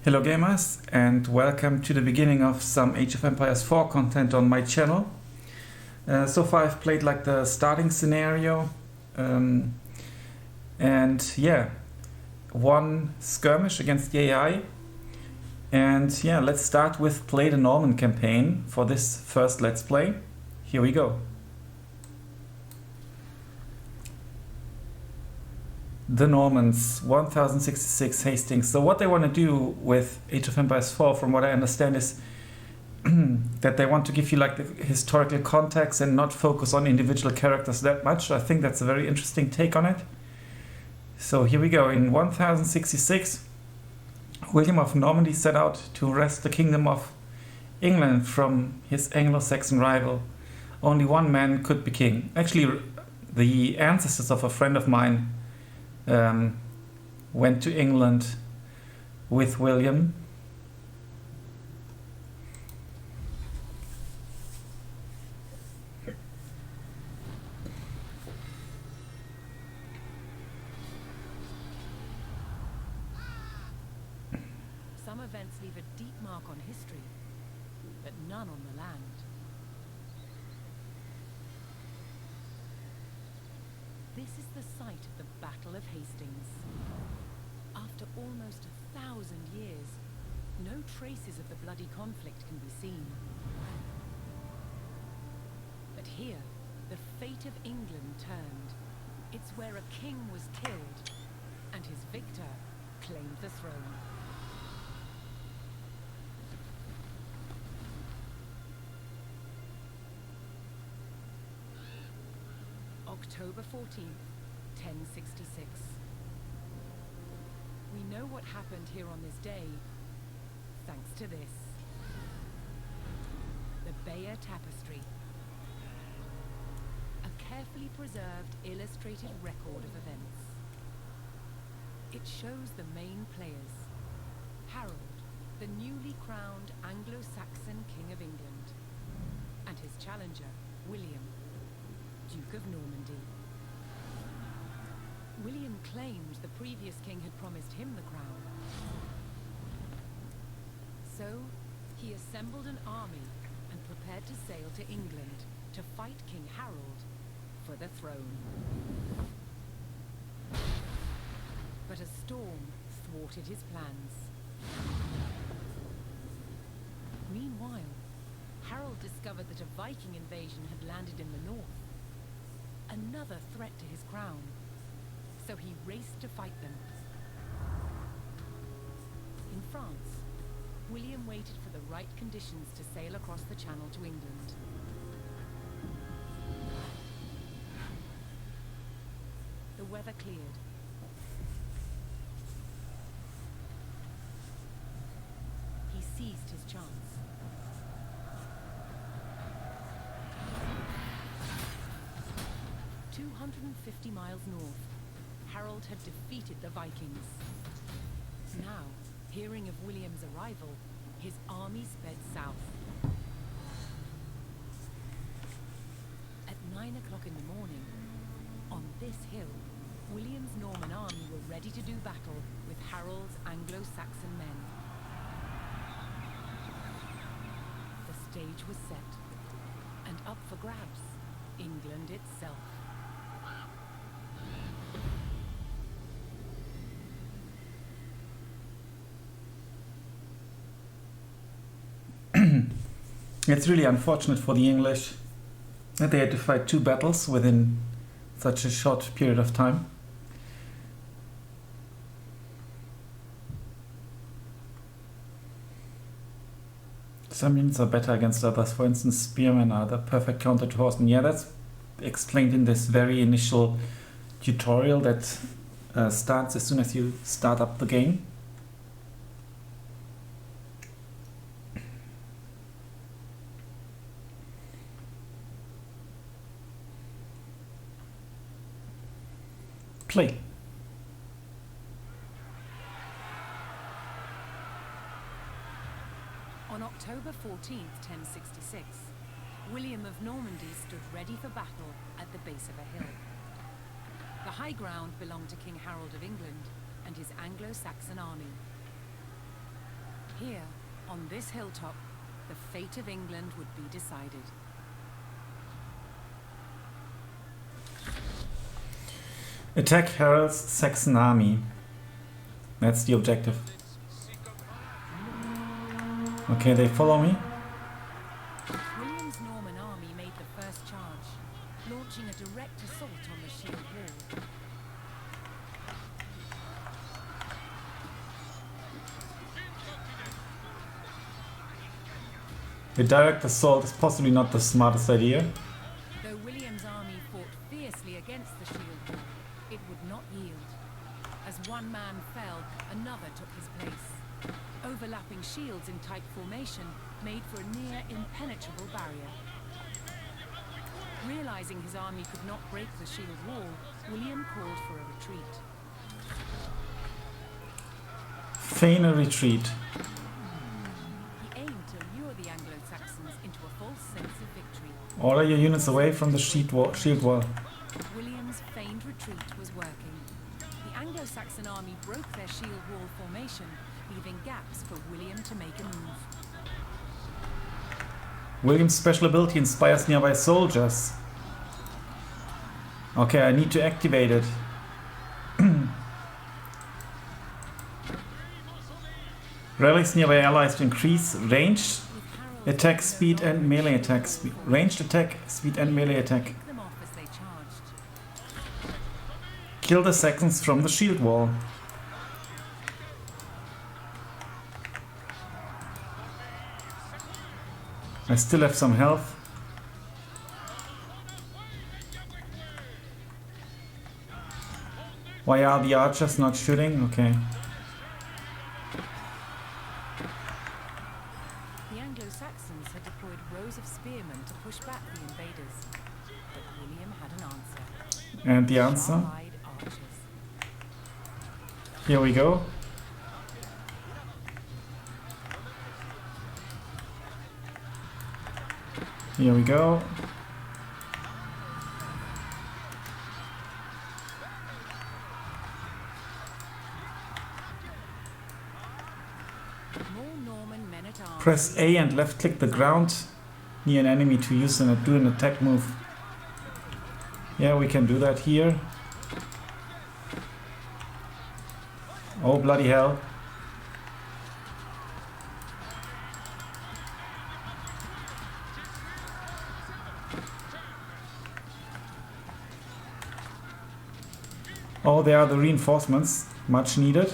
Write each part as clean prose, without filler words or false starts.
Hello gamers, and welcome to the beginning of some Age of Empires 4 content on my channel. So far I've played like the starting scenario, and yeah, one skirmish against the AI. And yeah, let's start with play the Norman campaign for this first Let's Play. Here we go. The Normans, 1066 Hastings. So what they want to do with Age of Empires 4, from what I understand, is that they want to give you like the historical context and not focus on individual characters that much. I think that's a very interesting take on it. So here we go. In 1066, William of Normandy set out to wrest the kingdom of England from his Anglo-Saxon rival. Only one man could be king. Actually, the ancestors of a friend of mine went to England with William. Some events leave a deep mark on history, but none on the land. This is the site of the Battle of Hastings. After almost 1,000 years, no traces of the bloody conflict can be seen. But here, the fate of England turned. It's where a king was killed, and his victor claimed the throne. October 14th, 1066. We know what happened here on this day, thanks to this. The Bayeux Tapestry. A carefully preserved, illustrated record of events. It shows the main players. Harold, the newly crowned Anglo-Saxon King of England, and his challenger, William, Duke of Normandy. William claimed the previous king had promised him the crown. So, he assembled an army and prepared to sail to England to fight King Harold for the throne. But a storm thwarted his plans. Meanwhile, Harold discovered that a Viking invasion had landed in the north. Another threat to his crown. So he raced to fight them. In France, William waited for the right conditions to sail across the Channel to England. The weather cleared. He seized his chance. 250 miles north, Harold had defeated the Vikings. Now, hearing of William's arrival, his army sped south. At 9 o'clock in the morning, on this hill, William's Norman army were ready to do battle with Harold's Anglo-Saxon men. The stage was set, and up for grabs, England itself. It's really unfortunate for the English that they had to fight two battles within such a short period of time. Some units are better against others. For instance, spearmen are the perfect counter to horsemen. Yeah, that's explained in this very initial tutorial that starts as soon as you start up the game. Play. On October 14th, 1066, William of Normandy stood ready for battle at the base of a hill. The high ground belonged to King Harold of England and his Anglo-Saxon army. Here, on this hilltop, the fate of England would be decided. Attack Harold's Saxon army. That's the objective. Okay, they follow me. William's Norman army made the first charge, launching a direct assault on the shield wall. A direct assault is possibly not the smartest idea. Though William's army fought fiercely against the shield wall, it would not yield. As one man fell, another took his place. Overlapping shields in tight formation made for a near impenetrable barrier. Realizing his army could not break the shield wall, William called for a retreat. Feign a retreat. He aimed to lure the Anglo-Saxons into a false sense of victory. Order your units away from the shield wall. William's feigned retreat was working. The Anglo-Saxon army broke their shield wall formation, leaving gaps for William to make a move. William's special ability inspires nearby soldiers. Okay, I need to activate it. Rallies nearby allies to increase ranged attack speed and melee attack speed. Ranged attack speed and melee attack. Picked them off as they charged. Kill the Saxons from the shield wall. I still have some health. Why are the archers not shooting? Okay. The Anglo-Saxons had deployed rows of spearmen to push back the invaders, but William had an answer. And the answer? Sharp-eyed archers. Here we go. Here we go. More Norman men-at-arms. Press A and left click the ground near an enemy to use and do an attack move. Yeah, we can do that here. Oh, bloody hell. Oh, there are the reinforcements. Much needed.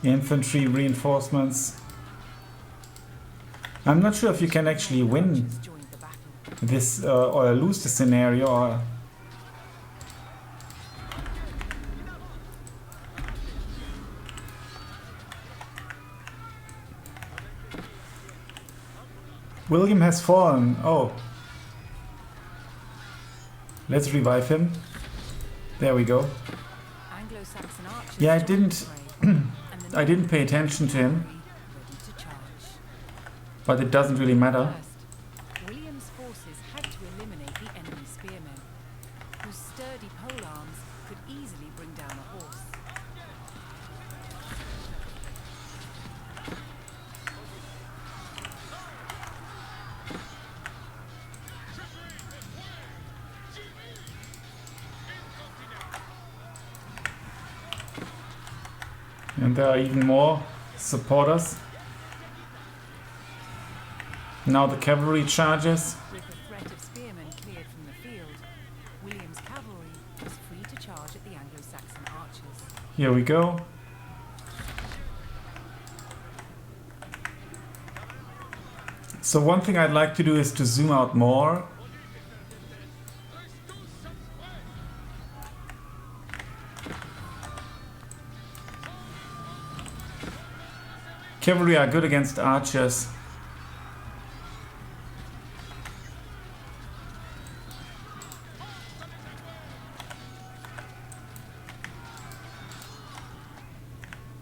Infantry reinforcements. I'm not sure if you can actually win Archers joined the battle. this or lose the scenario. Or William has fallen. Oh, let's revive him. There we go. Anglo-Saxon archers Yeah, I joined didn't. the fray, and the I didn't pay attention to him, ready to charge. but it doesn't really matter. First, William's forces had to eliminate the enemy spearmen, whose sturdy polearms could easily bring down a horse. And there are even more supporters. Now the cavalry charges. With the threat of spearmen cleared from the field, William's cavalry was free to charge at the Anglo-Saxon archers. Here we go. So one thing I'd like to do is to zoom out more. Cavalry are good against archers.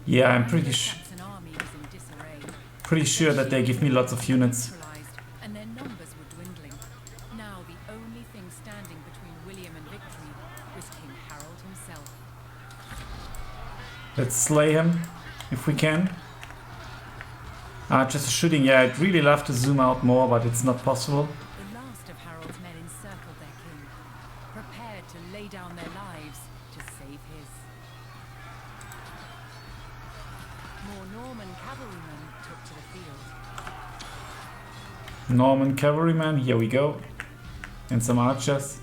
Yeah, I'm pretty sure. Saxon army was in disarray. pretty sure that they give me lots of units. And their numbers were dwindling. Now the only thing standing between William and victory was King Harold himself. Let's slay him if we can. Just shooting. Yeah, I'd really love to zoom out more, but it's not possible. The last of Harold's men encircled their king, prepared to lay down their lives to save his. More Norman cavalrymen took to the field. Norman cavalryman, here we go. And some archers.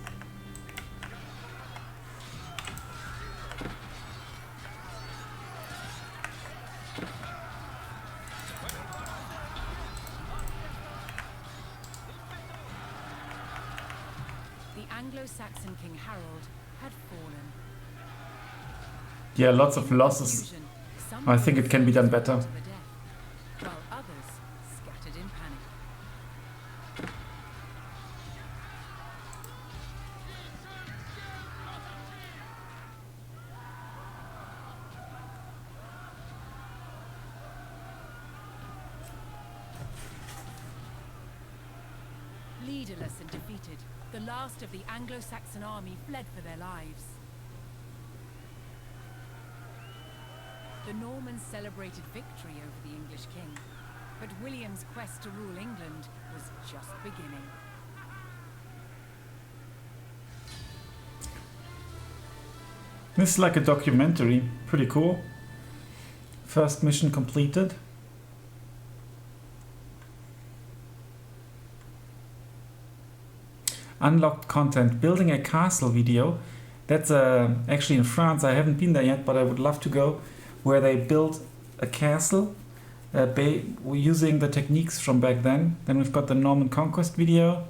The Anglo-Saxon King Harold had fallen. Yeah, lots of losses. Confusion, some I think it can be done better. to the death, while others scattered in panic. Leaderless and defeated, the last of the Anglo-Saxon army fled for their lives. The Normans celebrated victory over the English king, but William's quest to rule England was just beginning. This is like a documentary. Pretty cool. First mission completed. Unlocked content. Building a castle video. That's actually in France. I haven't been there yet, but I would love to go. Where they built a castle using the techniques from back then. Then we've got the Norman Conquest video.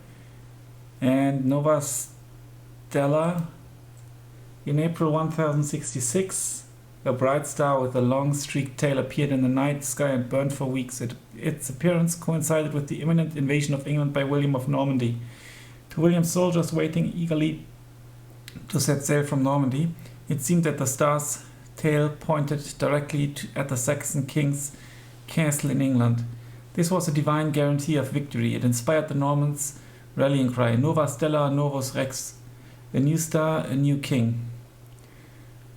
And Nova Stella. In April 1066, a bright star with a long streaked tail appeared in the night sky and burned for weeks. Its appearance coincided with the imminent invasion of England by William of Normandy. To William's soldiers waiting eagerly to set sail from Normandy, it seemed that the star's tail pointed directly at the Saxon king's castle in England. This was a divine guarantee of victory. It inspired the Normans' rallying cry, Nova Stella Novus Rex, a new star, a new king.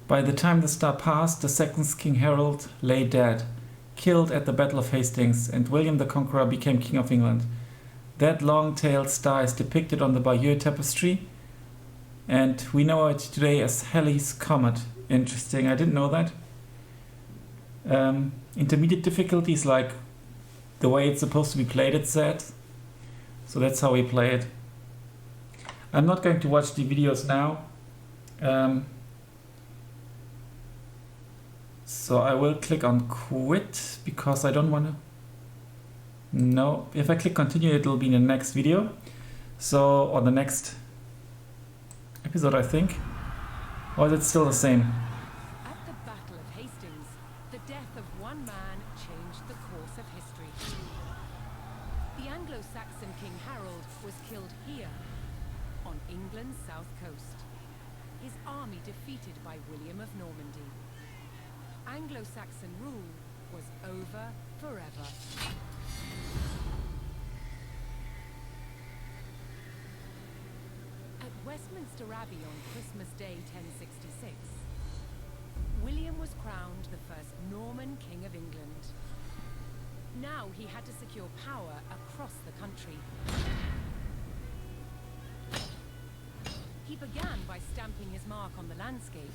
By the time the star passed, the Saxon King Harold lay dead, killed at the Battle of Hastings, and William the Conqueror became King of England. That long-tailed star is depicted on the Bayeux tapestry, and we know it today as Halley's Comet. Interesting, I didn't know that. Intermediate difficulties, like the way it's supposed to be played, it's said. So that's how we play it. I'm not going to watch the videos now. So I will click on quit because I don't want to. No, if I click continue, it will be in the next video. So, or the next episode, I think. Or is it still the same? At the Battle of Hastings, the death of one man changed the course of history. The Anglo-Saxon King Harold was killed here, on England's south coast. His army defeated by William of Normandy. Anglo-Saxon rule was over forever. At Westminster Abbey on Christmas Day 1066, William was crowned the first Norman King of England. Now he had to secure power across the country. He began by stamping his mark on the landscape,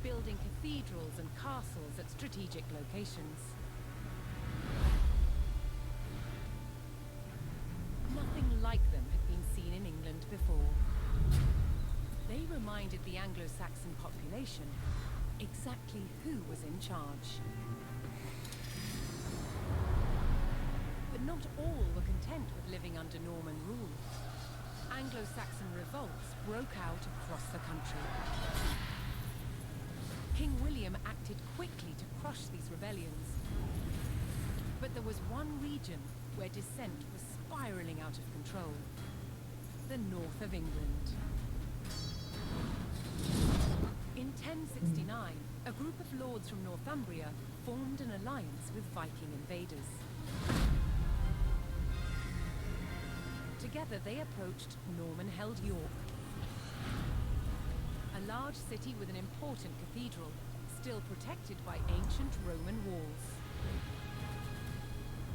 building cathedrals and castles at strategic locations. Nothing like them had been seen in England before. They reminded the Anglo-Saxon population exactly who was in charge. But not all were content with living under Norman rule. Anglo-Saxon revolts broke out across the country. King William acted quickly to crush these rebellions. But there was one region where dissent was spiraling out of control. The north of England. In 1069, a group of lords from Northumbria formed an alliance with Viking invaders. Together they approached Norman-held York, a large city with an important cathedral, still protected by ancient Roman walls.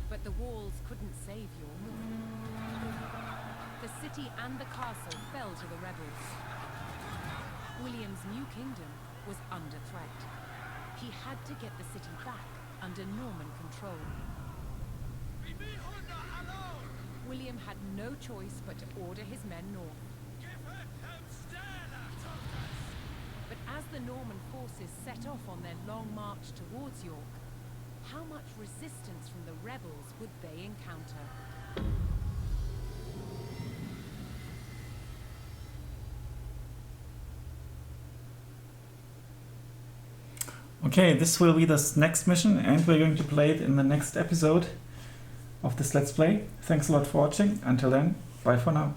But the walls couldn't save York. The city and the castle fell to the rebels. William's new kingdom was under threat. He had to get the city back under Norman control. William had no choice but to order his men north. But as the Norman forces set off on their long march towards York, how much resistance from the rebels would they encounter? Okay, this will be the next mission, and we're going to play it in the next episode of this Let's Play. Thanks a lot for watching. Until then, bye for now.